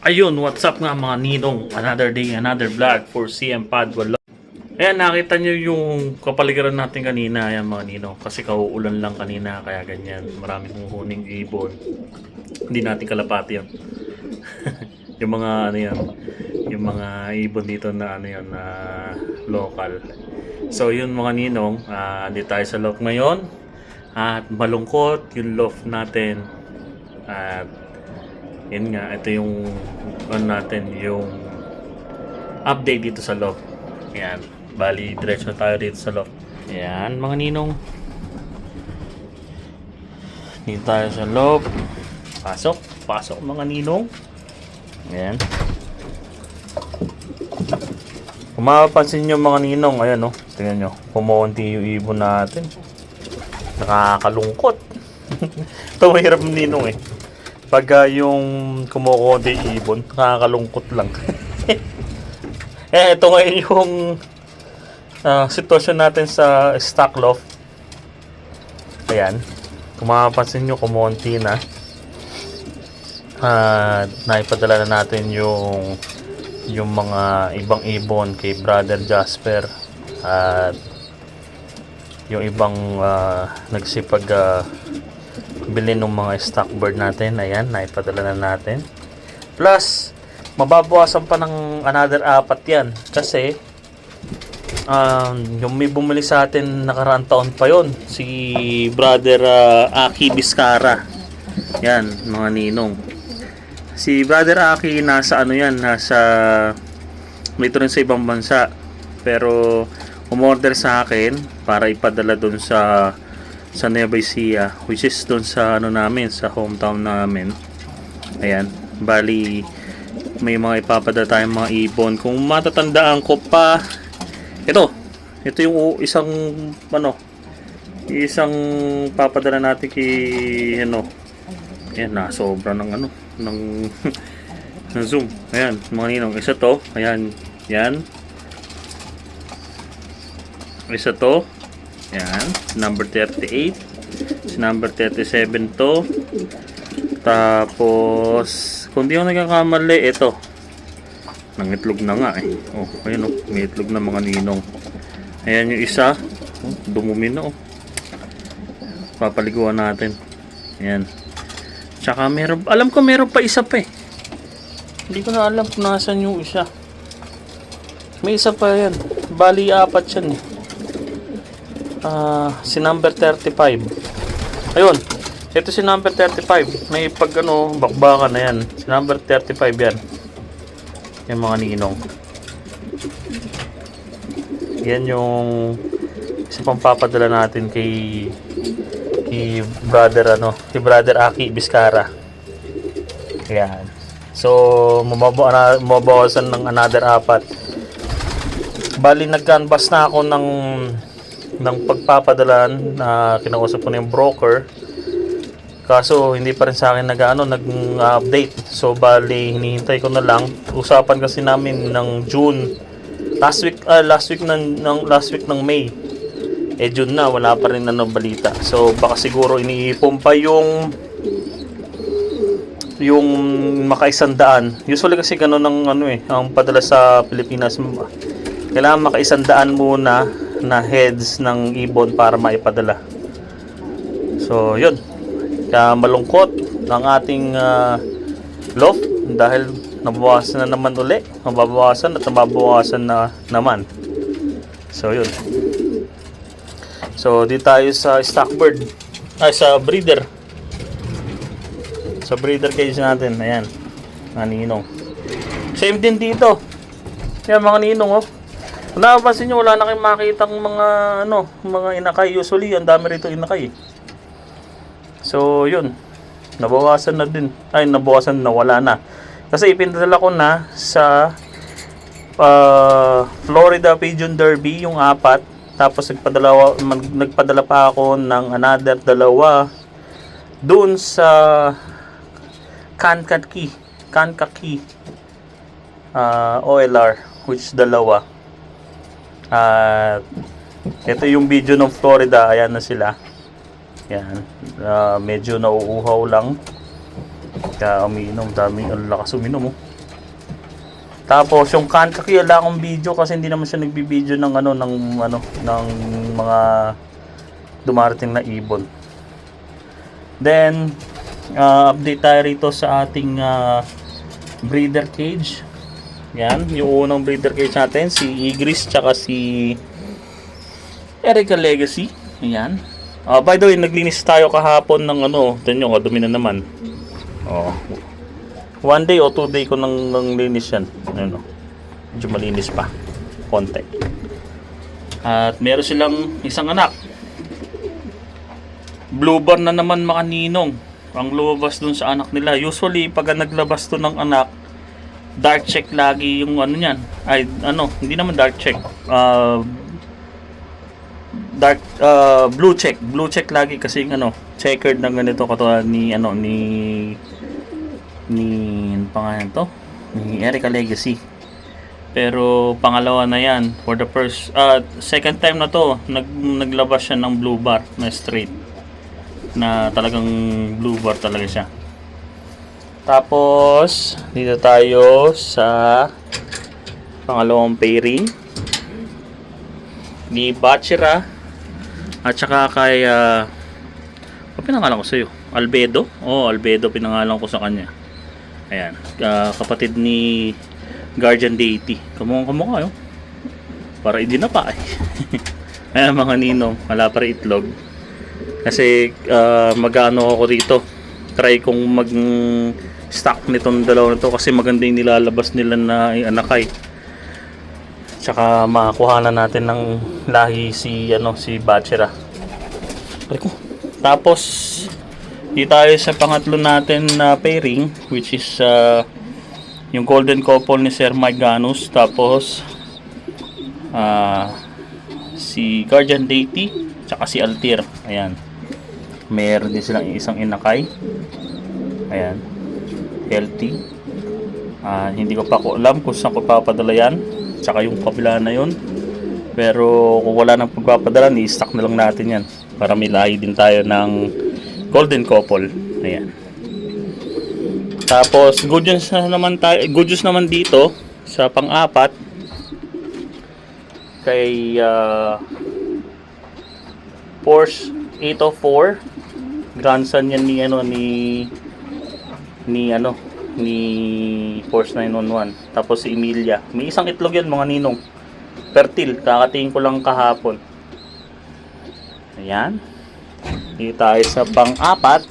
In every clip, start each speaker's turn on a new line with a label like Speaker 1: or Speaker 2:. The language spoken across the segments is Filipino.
Speaker 1: Ayun, what's up nga mga ninong? Another day, another vlog for CM Pad Walo. Ayan, nakita nyo yung kapaligiran natin kanina, ayan mga ninong. Kasi kauulan lang kanina, kaya ganyan. Marami kong huning ibon. Hindi natin kalapati yun. Yung mga ano yan, yung mga ibon dito na ano yan, na local. So yun mga ninong, hindi tayo sa loft ngayon. At malungkot yung loft natin. At yun nga, ito yung ano natin, yung update dito sa loft. Ayan, bali diretso na tayo dito sa loft. Ayan mga ninong, dito tayo sa loft. Pasok mga ninong. Ayan, kung mapapansin nyo mga ninong, ayan o, tingnan nyo, kumunti yung ibon natin. Nakakalungkot. Ito mahirap ninong eh. Pagka yung kumukonti ibon, nakakalungkot lang. Ito ngayon yung sitwasyon natin sa stock loft. Ayan, kung mapapansin nyo, kumonti na. Naipadala na natin yung mga ibang ibon kay Brother Jasper. At yung ibang nagsipag bili ng mga stock bird natin. Ayan, naipadala na natin. Plus, mababawasan pa ng another 4 yan. Kasi, yung may bumili sa atin nakaraang taon pa yon, si Brother Aki Biscara. Yan, mga ninong. Si Brother Aki, nasa ano yan, nasa dito rin sa ibang bansa. Pero, umorder sa akin para ipadala dun sa Nueva Ecija, which is doon sa ano namin, sa hometown namin. Ayan, bali may mga ipapadala tayong mga ibon. Kung matatandaan ko pa, ito yung isang isang papadala natin kay ano. Ayan, sobra ng ano ng ng zoom. Ayan, mga ninong, isa to. Ayan, yan. Isa to. Yan, number 38. Si number 37 to. Tapos, kung di ako nagkakamali, ito. Nangitlog na nga eh. Oh, ayun oh, may itlog na mga ninong. Ayan yung isa. Oh, dumumi na oh. Papaliguan natin. Ayan. Tsaka meron, alam ko meron pa isa pa eh. Hindi ko na alam kung nasan yung isa. May isa pa yan. Bali 4 yan eh. Si number 35. Ayun, ito si number 35. May pag ano, bakbakan na yan. Si number 35 yan. Yung mga ninong. Yan yung isa pang papadala natin kay brother kay Brother Aki Biscara. Yan. So mababawasan ng another 4. Bali nag-canvas na ako ng pagpapadalan na kinausap ko na yung broker, kaso hindi pa rin sa akin nag-update. So bali hinihintay ko na lang. Usapan kasi namin ng June, last week ng May, June na, wala pa rin balita. So baka siguro iniipon pa yung maka-100. Usually kasi gano'n ang padala sa Pilipinas, kailangan maka-100 muna na heads ng ibon para maipadala. So yun, kaya malungkot ang ating loft dahil nabawasan na naman uli, mababawasan na naman. So yun, so di tayo sa stock bird, sa breeder cage natin. Ayan mga ninong, same din dito. Yan mga ninong oh. Kung napapansin nyo, wala na kayong makitang mga inakay. Usually, ang dami rito inakay. So, yun. Nabawasan na din. Nabawasan na, wala na. Kasi ipinadala ko na sa Florida Pigeon Derby, yung 4. Tapos, nagpadala pa ako ng another 2 doon sa Kankakee OLR, which 2. At ito yung video ng Florida. Ayan na sila. Yan. Medyo nauuhaw lang. Kaya umiinom. Ang lakas uminom oh. Tapos yung Kankakee wala akong video kasi hindi naman siya nagbibideo ng ng mga dumarating na ibon. Then update tayo rito sa ating breeder cage. Yan, yung unang breeder cage natin, si Igris tsaka si Erica Legacy. Ayan. By the way, naglinis tayo kahapon ng tingnan nyo, dumi na naman. One day o 2 day ko nang linis yan. Medyo malinis pa. Konti. At meron silang isang anak. Blue bar na naman mga ninong. Ang lumabas dun sa anak nila. Usually, pag naglabas to ng anak, dark check lagi yung niyan. Ay, hindi naman dark check. Blue check lagi kasi yung checkered na ganito katulad ni pangalan to ni Erica Legacy, pero pangalawa na yan for the second time na to naglabas siya ng blue bar na straight na talagang blue bar talaga siya. Tapos dito tayo sa pangalawang pairing ni Bachira at saka kay ano pinangalan ko sa'yo? Albedo? Albedo pinangalan ko sa kanya. Ayan, kapatid ni Guardian Deity. Kamukha yun. Para idinapa eh. Ayan mga ninong, wala pa rin itlog. Kasi mag-ano ako rito. Try kong mag-stock nitong dalawa na to kasi maganda yung nilalabas nila na anakay. Tsaka makakuha na natin ng lahi si Bachira. Tapos di tayo sa pangatlo natin na pairing, which is yung golden couple ni Sir Mike Ganus. Tapos si Guardian Deity tsaka si Altir. Ayan, meron din silang isang inakay. Ayan, healthy. Hindi ko pa alam kung saan ko papadala yan, tsaka yung kabila na yun. Pero kung wala nang pagpapadala, i-stock na lang natin yan para may lahi din tayo ng golden couple. Ayan. Tapos good news naman dito sa pang-apat kay Porsche 804, grandson yan ni Porsche 911. Tapos si Emilia, may isang itlog yan mga ninong, fertile, kakatingin ko lang kahapon. Ayan. Dito tayo sa pang-apat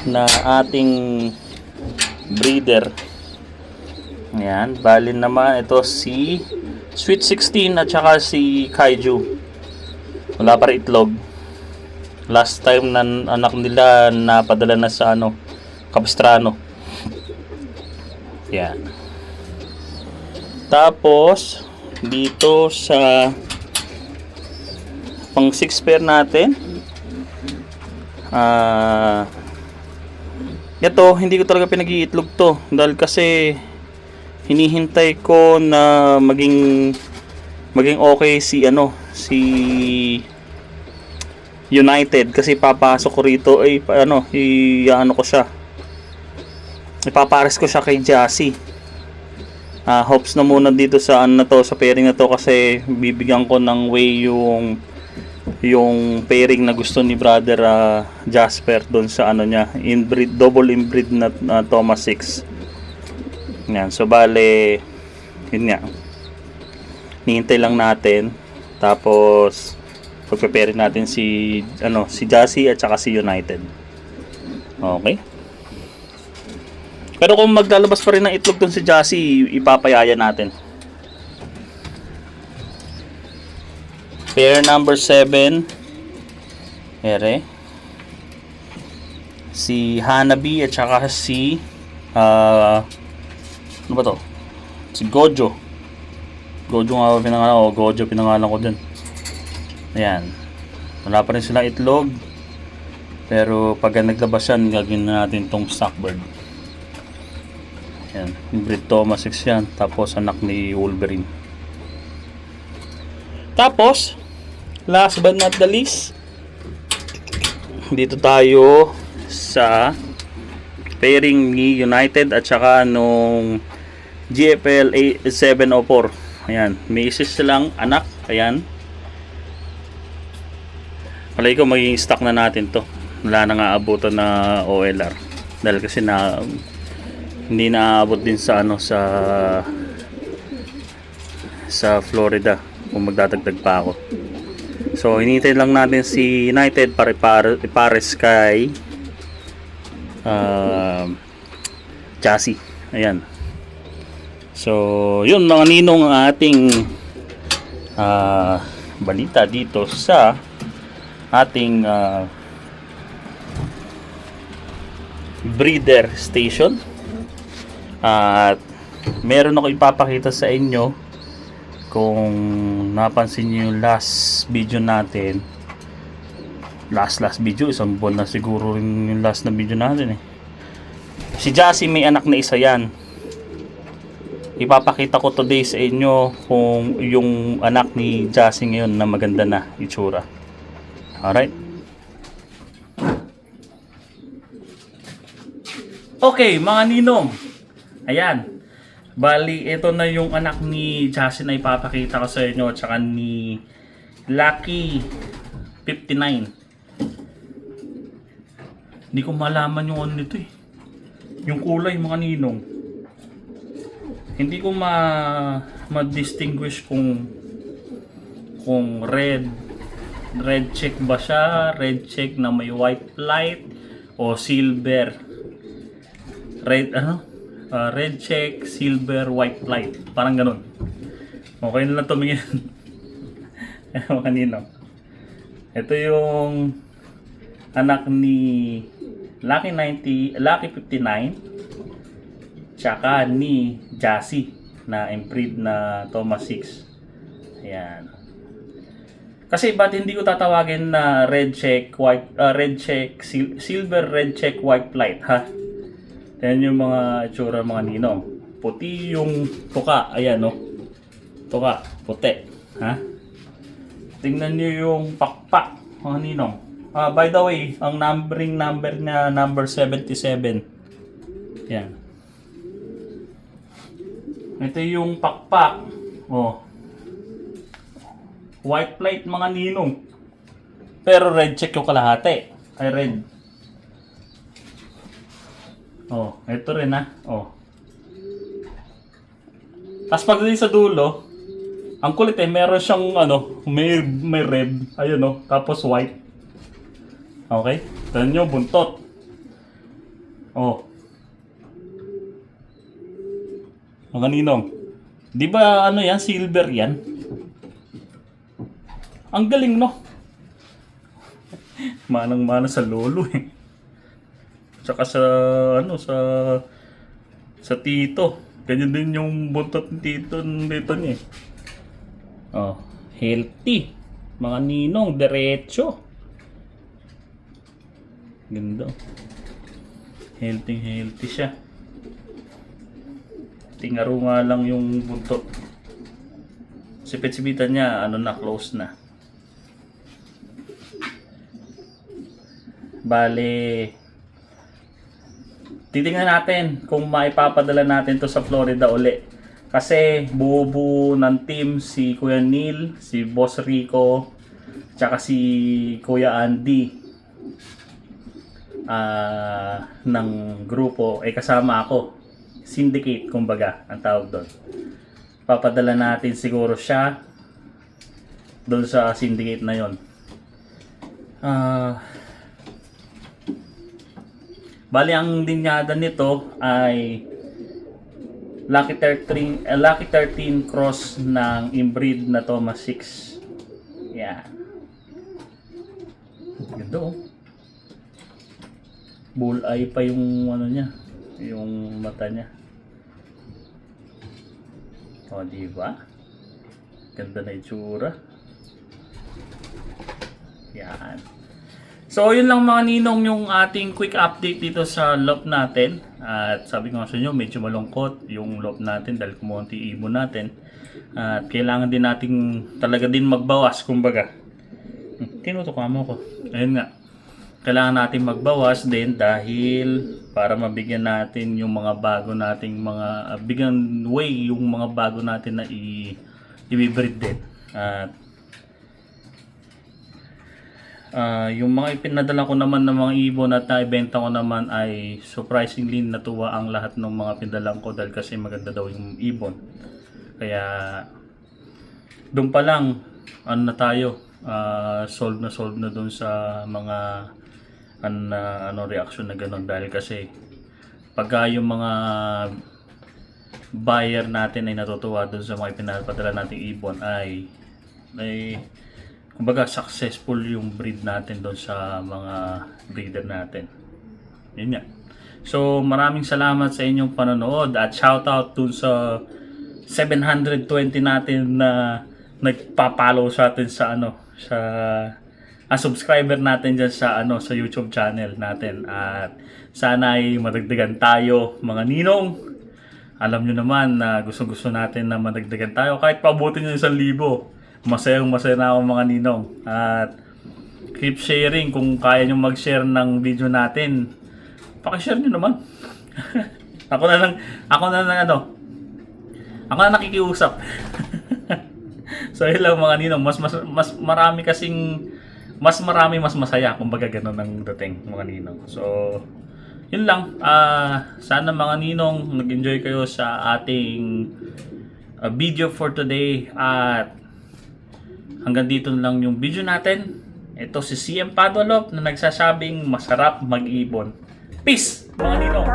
Speaker 1: na ating breeder. Ayan, balin naman ito si Sweet 16 at saka si Kaiju. Wala pa rin itlog. Last time na anak nila napadala na sa Capistrano. Ayan. Tapos dito sa pang 6 pair natin, ito hindi ko talaga pinag-iitlog to dahil kasi hinihintay ko na maging okay si United, kasi papasok ko rito ko siya, ipapares ko siya kay Jassy. Hopes na muna dito sa sa pairing na to kasi bibigyan ko ng way yung pairing na gusto ni brother Jasper doon sa niya, double inbreed na Thomas 6. Yan, so bale yun nga, hihintay lang natin, tapos pagpe-pairing natin si Jassy at saka si United. Okay, pero kung maglalabas pa rin ng itlog doon si Jassy, ipapayaya natin. Pair number 7, ere, si Hanabi at saka si ano ba to? Si Gojo. Gojo nga pinangalan ko. Gojo pinangalan ko dun. Ayan. Wala pa rin silang itlog. Pero pag naglabas yan, gagawin na natin tong stockbird. Ayan. Inbreed Thomas 6 yan. Tapos anak ni Wolverine. Tapos last but not the least, dito tayo sa pairing ni United at saka nung GFL 704. Ayan, may isa silang anak. Ayan. Palagi ko magiging stock na natin to. Wala na nga abutan na OLR. Dahil kasi hindi na aabot din sa sa Florida kung magdadagdag pa ako. So hinihintay lang natin si United para ipares kay chassis. Ayan. So yun mga ninong ang ating balita dito sa ating breeder station. At meron ako ipapakita sa inyo. Kung napansin niyo yung last video natin, last video, isang buwan na siguro yung last na video natin Si Jassy may anak na isa yan. Ipapakita ko today sa inyo kung yung anak ni Jassy ngayon na maganda na itsura. Alright. Okay, mga ninong. Ayan. Bali, ito na yung anak ni Jassy na ipapakita ko sa inyo, tsaka ni Lucky 59. Hindi ko malaman yung ano nito yung kulay mga ninong. Hindi ko ma-distinguish kung red check ba siya, red check na may white light, o silver. Red check, silver, white light. Parang ganun. Okay na lang tumingin. Mga ninong. Ito yung anak ni Lucky 59 tsaka ni Jassy na inbreed na Thomas 6. Ayan. Kasi ba't hindi ko tatawagin na red check, silver, red check, white light, ha? Yan yung mga itsura mga ninong. Puti yung tuka. Ayan, no? Tuka. Puti. Ha? Tingnan nyo yung pakpak mga ninong. By the way, ang number niya number 77. Yan. Ito yung pakpak. Oh. White plate mga ninong. Pero red check yung kalahati. Ay red. Oh, ito rin oh. Tapos pagdating sa dulo, ang kulit meron siyang may red, ayun tapos white. Okay? Tignan nyo, buntot. Oh. Mga ninong. Di ba yan, silver yan? Ang galing, no? Manang-mana sa lolo Tsaka sa tito. Ganyan din yung buntot ng tito niya Oh, healthy. Mga ninong, diretso. Ganda. Healthy siya. Tingaro nga lang yung buntot. Sipit-sipitan niya, close na. Bale, titingnan natin kung maipapadala natin to sa Florida uli. Kasi buo ng team si Kuya Neil, si Boss Rico, tsaka si Kuya Andy ng grupo. Kasama ako. Syndicate, kumbaga, ang tawag doon. Papadala natin siguro siya doon sa syndicate na yon. Bali, ang linyada nito ay Lucky 13 cross ng inbreed na Thomas 6. Yan. Ganda Bulleye pa yung niya, yung mata niya. Diba? Ganda na itsura. Yan. So, yun lang mga ninong yung ating quick update dito sa loop natin. At sabi ko nga sa inyo, medyo malungkot yung loop natin dahil kumunti ibon natin. At kailangan din nating talaga din magbawas, kumbaga. Tinutukan mo ko. Ayun nga. kailangan natin magbawas din dahil para mabigyan natin yung mga bago nating mga bigyan way yung mga bago natin na i-breed din. At yung mga ipinadala ko naman ng mga ibon at naibenta ko naman ay surprisingly natuwa ang lahat ng mga pindalang ko dahil kasi maganda daw yung ibon. Kaya doon pa lang ano na tayo, solve na doon sa mga reaction na gano'n dahil kasi pagka yung mga buyer natin ay natutuwa doon sa mga pinapadala nating ibon ay kumbaga successful yung breed natin doon sa mga breeder natin. Yun nga. So maraming salamat sa inyong panonood at shoutout dun sa 720 natin na nagpa-follow sa atin sa subscriber natin dyan sa sa YouTube channel natin. At sana ay madagdagan tayo mga ninong. Alam nyo naman na gusto natin na madagdagan tayo kahit pabutin nyo 1,000. Masaya na ako mga ninong. At keep sharing kung kaya nyo mag-share ng video natin. Paki-share nyo naman. ako na nakikiusap. So yun lang mga ninong, mas marami kasing mas masaya kumbaga ganun ang dating mga ninong. So yun lang, sana mga ninong nag-enjoy kayo sa ating video for today at hanggang dito lang yung video natin. Ito si CM Padwalop na nagsasabing masarap mag-ibon. Peace mga ninong.